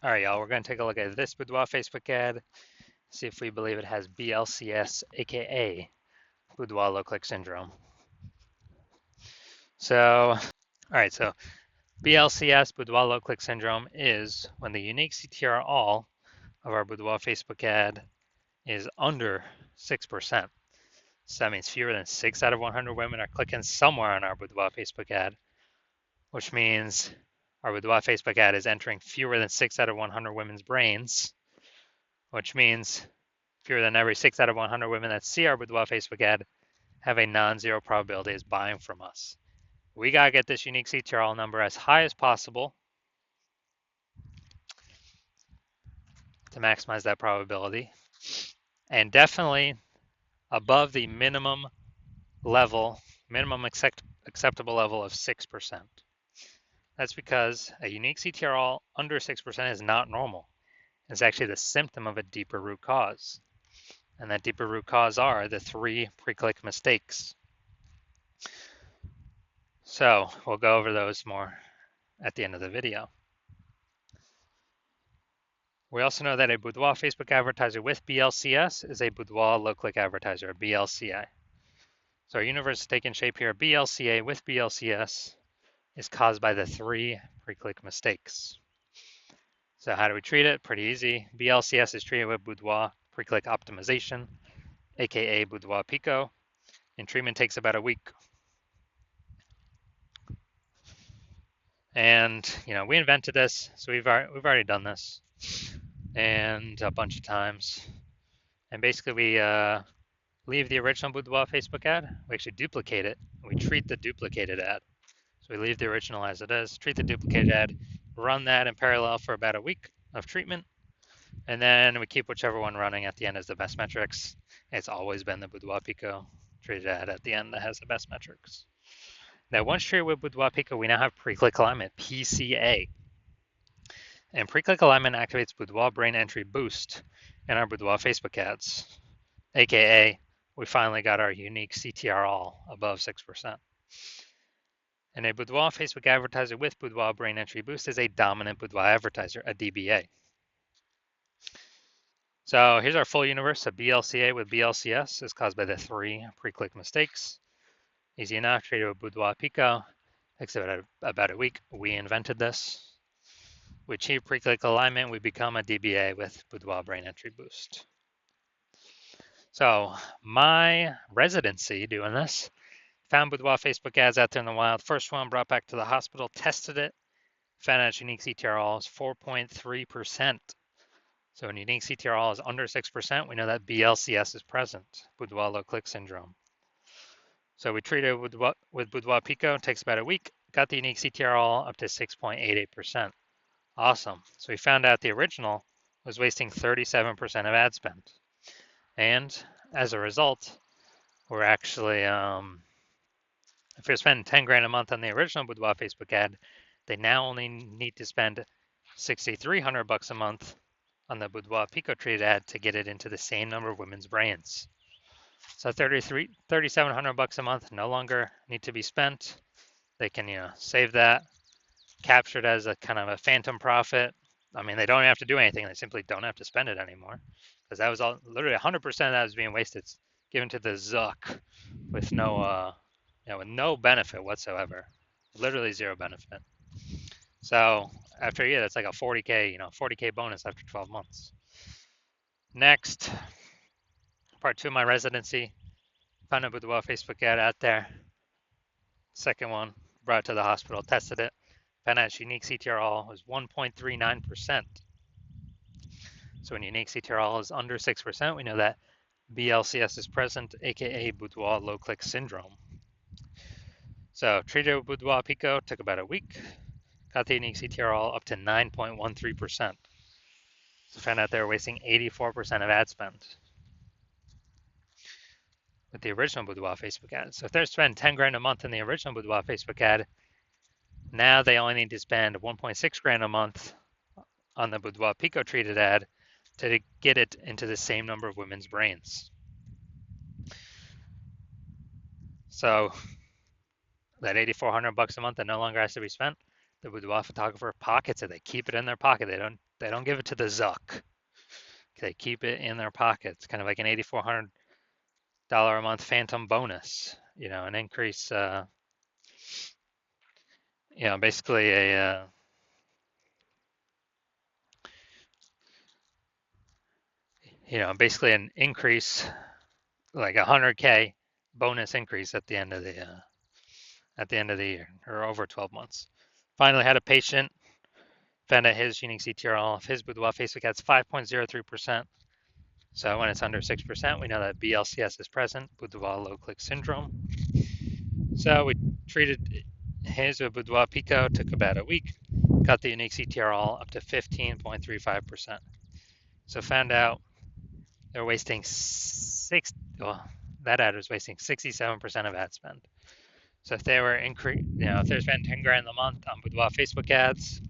All right, y'all, we're going to take a look at this Boudoir Facebook ad, see if we believe it has BLCS, aka Boudoir low click syndrome. So, so BLCS, Boudoir low click syndrome, is when the unique CTR all of our Boudoir Facebook ad is under 6%. So that means fewer than 6 out of 100 women are clicking somewhere on our Boudoir Facebook ad, which means our Boudoir Facebook ad is entering fewer than 6 out of 100 women's brains, which means fewer than every 6 out of 100 women that see our Boudoir Facebook ad have a non-zero probability of buying from us. We got to get this unique CTRL number as high as possible to maximize that probability, and definitely above the minimum acceptable level of 6%. That's because a unique CTRL under 6% is not normal. It's actually the symptom of a deeper root cause. And that deeper root cause are the 3 pre-click mistakes. So we'll go over those more at the end of the video. We also know that a Boudoir Facebook advertiser with BLCS is a Boudoir low-click advertiser, a BLCA. So our universe is taking shape here. BLCA with BLCS is caused by the 3 pre-click mistakes. So how do we treat it? Pretty easy. BLCS is treated with Boudoir pre-click optimization, aka Boudoir Pico, and treatment takes about a week. And we invented this, so we've already done this, and a bunch of times. And basically, we leave the original Boudoir Facebook ad. We actually duplicate it. We treat the duplicated ad. So we leave the original as it is, treat the duplicated ad, run that in parallel for about a week of treatment, and then we keep whichever one running at the end as the best metrics. It's always been the Boudoir Pico treated ad at the end that has the best metrics. Now, once treated with Boudoir Pico, we now have pre-click alignment, PCA. And pre-click alignment activates Boudoir brain entry boost in our Boudoir Facebook ads, aka we finally got our unique CTR all above 6%. And a Boudoir Facebook advertiser with Boudoir brain entry boost is a dominant Boudoir advertiser, a DBA. So here's our full universe. A BLCA with BLCS is caused by the 3 pre-click mistakes. Easy enough, treated with Boudoir Pico. Takes about a week. We invented this. We achieve pre-click alignment. We become a DBA with Boudoir brain entry boost. So my residency doing this, found Boudoir Facebook ads out there in the wild. First one brought back to the hospital, tested it, found out its unique CTRL is 4.3%. So when unique CTRL is under 6%, we know that BLCS is present, Boudoir low click syndrome. So we treated it with Boudoir Pico, takes about a week, got the unique CTRL up to 6.88%. Awesome. So we found out the original was wasting 37% of ad spend. And as a result, we're actually, if you're spending 10 grand a month on the original Boudoir Facebook ad, they now only need to spend $6,300 a month on the Boudoir Pico treated ad to get it into the same number of women's brains. So $3,700 a month no longer need to be spent. They can, save that, capture it as a kind of a phantom profit. I mean, they don't have to do anything. They simply don't have to spend it anymore, because that was all literally 100% of that was being wasted, given to the Zuck with no, with no benefit whatsoever, literally zero benefit. So after a year, that's like a 40K bonus after 12 months. Next, part 2 of my residency, found a Boudoir Facebook ad out there. Second one, brought it to the hospital, tested it, found out its unique CTRL was 1.39%. So when unique CTRL is under 6%, we know that BLCS is present, aka Boudoir low click syndrome. So treated with Boudoir Pico, took about a week, got the unique CTRL up to 9.13%. So found out they were wasting 84% of ad spend with the original Boudoir Facebook ad. So if they're spending 10 grand a month in the original Boudoir Facebook ad, now they only need to spend 1.6 grand a month on the Boudoir Pico treated ad to get it into the same number of women's brains. So that $8,400 a month that no longer has to be spent, the Boudoir photographer pockets it. They keep it in their pocket. They don't give it to the Zuck. They keep it in their pockets, kind of like an $8,400 a month phantom bonus. An increase. Basically basically an increase, like 100K bonus increase at the end of the year, or over 12 months. Finally, had a patient found out his unique CTRL of his Boudoir Facebook ads 5.03%. So when it's under 6%, we know that BLCS is present, Boudoir low click syndrome. So we treated his with Boudoir Pico, took about a week, got the unique CTRL up to 15.35%. So found out they're wasting that ad was wasting 67% of ad spend. So if they were if they're spending 10 grand a month on Boudoir Facebook ads,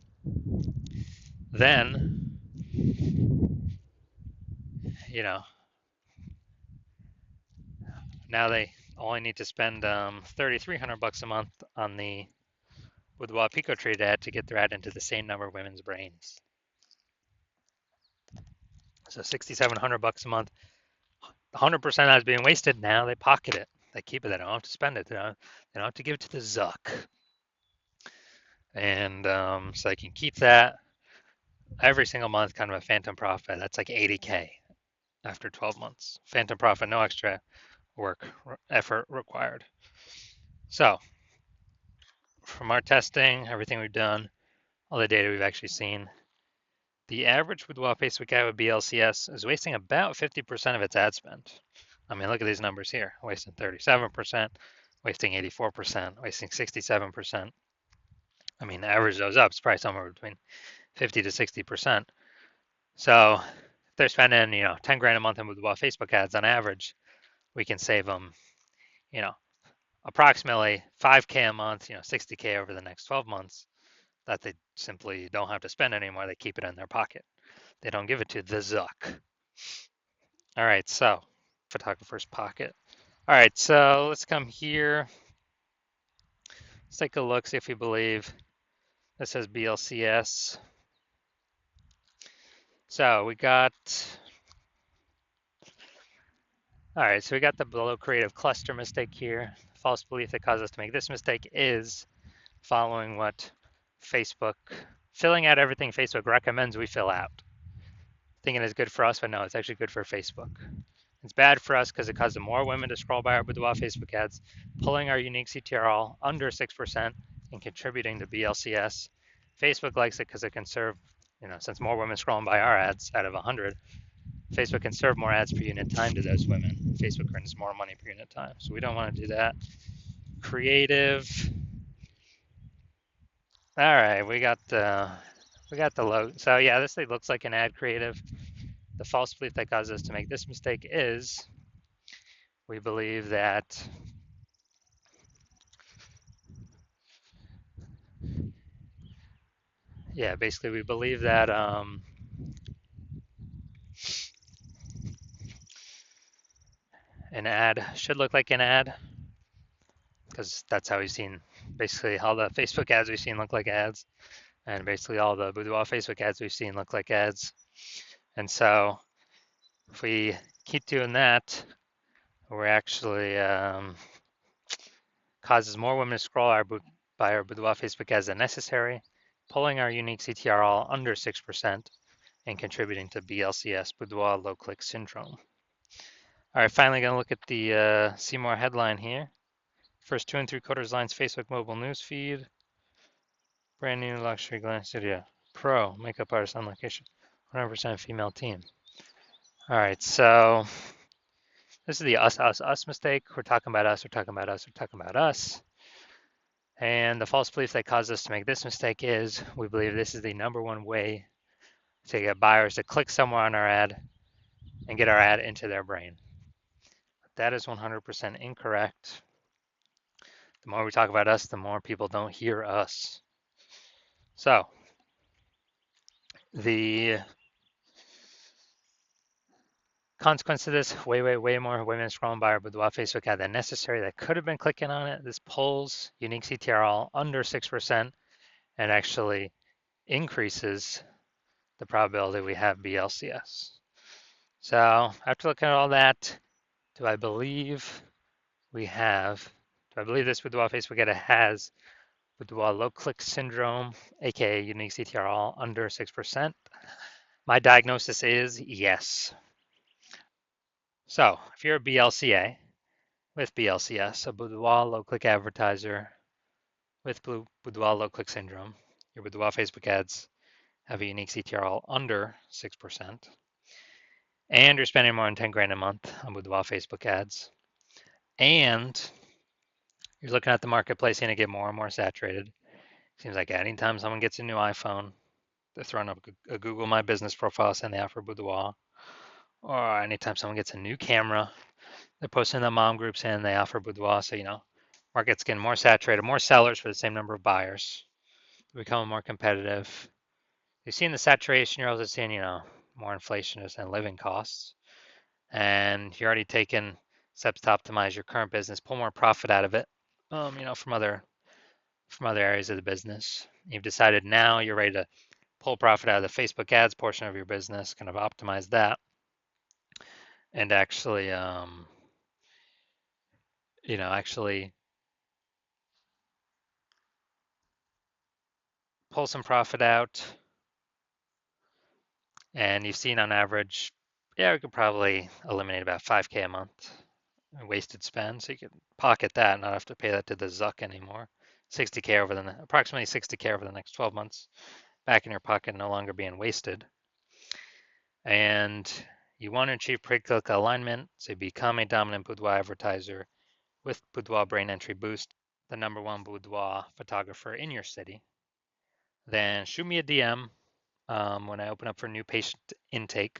then now they only need to spend $3,300 a month on the Boudoir Pico trade ad to get their ad into the same number of women's brains. So $6,700 a month, 100% that's being wasted. Now they pocket it. They keep it. They don't have to spend it. They don't have to give it to the Zuck. And so they can keep that every single month, kind of a phantom profit. That's like 80K after 12 months. Phantom profit, no extra effort required. So from our testing, everything we've done, all the data we've actually seen, the average Boudoir Facebook ad with BLCS is wasting about 50% of its ad spend. I mean, look at these numbers here, wasting 37%, wasting 84%, wasting 67%. I mean, average those up, it's probably somewhere between 50 to 60%. So if they're spending, 10 grand a month in Boudoir Facebook ads on average, we can save them, approximately 5K a month, 60K over the next 12 months that they simply don't have to spend anymore. They keep it in their pocket. They don't give it to the Zuck. All right, so photographer's pocket. All right, so let's come here. Let's take a look, see if we believe this says BLCS. So we got, all right, so we got the below creative cluster mistake here. False belief that caused us to make this mistake is following what filling out everything Facebook recommends we fill out. Thinking it's good for us, but no, it's actually good for Facebook. It's bad for us because it causes more women to scroll by our Boudoir Facebook ads, pulling our unique CTRL under 6% and contributing to BLCS. Facebook likes it because it can serve, since more women scrolling by our ads out of 100, Facebook can serve more ads per unit time to those women. Facebook earns more money per unit time. So we don't want to do that. Creative. All right, we got the logo. So yeah, this thing looks like an ad creative. The false belief that caused us to make this mistake is we believe that basically we believe that an ad should look like an ad because that's how we've seen basically all the Facebook ads we've seen look like ads, and basically all the Boudoir Facebook ads we've seen look like ads. And so if we keep doing that, we're actually causes more women to scroll by our Boudoir Facebook ads than necessary, pulling our unique CTRL under 6% and contributing to BLCS, Boudoir low click syndrome. All right, finally gonna look at the see more headline here. First 2 3/4 lines Facebook mobile news feed. Brand new luxury glam studio. Pro makeup artist on location. 100% female team. All right, so this is the us mistake. We're talking about us, we're talking about us, we're talking about us. And the false belief that caused us to make this mistake is we believe this is the #1 way to get buyers to click somewhere on our ad and get our ad into their brain. That is 100% incorrect. The more we talk about us, the more people don't hear us. So the consequence of this, way more women scrolling by our Boudoir Facebook ad than necessary that could have been clicking on it. This pulls unique CTRL under 6% and actually increases the probability we have BLCS. So after looking at all that, do I believe we have, do I believe this Boudoir Facebook ad has Boudoir low click syndrome, aka unique CTRL under 6%? My diagnosis is yes. So if you're a BLCA with BLCS, a Boudoir low click advertiser with Boudoir low click syndrome, your Boudoir Facebook ads have a unique CTRL under 6%, and you're spending more than 10 grand a month on Boudoir Facebook ads, and you're looking at the marketplace and it get more and more saturated. Seems like anytime someone gets a new iPhone, they're throwing up a Google My Business profile saying they offer Boudoir. Or anytime someone gets a new camera, they're posting in the mom group saying they offer Boudoir. So, market's getting more saturated, more sellers for the same number of buyers. They're becoming more competitive. You've seen the saturation, you're also seeing, more inflation and living costs. And you're already taking steps to optimize your current business, pull more profit out of it, from other areas of the business. You've decided now you're ready to pull profit out of the Facebook ads portion of your business, kind of optimize that, and actually pull some profit out. And you've seen on average, yeah, we could probably eliminate about 5K a month in wasted spend. So you could pocket that, not have to pay that to the Zuck anymore. 60K approximately 60K over the next 12 months back in your pocket, no longer being wasted. And you want to achieve pre-click alignment, so you become a dominant Boudoir advertiser with Boudoir Brain Entry Boost, the #1 boudoir photographer in your city. Then shoot me a DM when I open up for new patient intake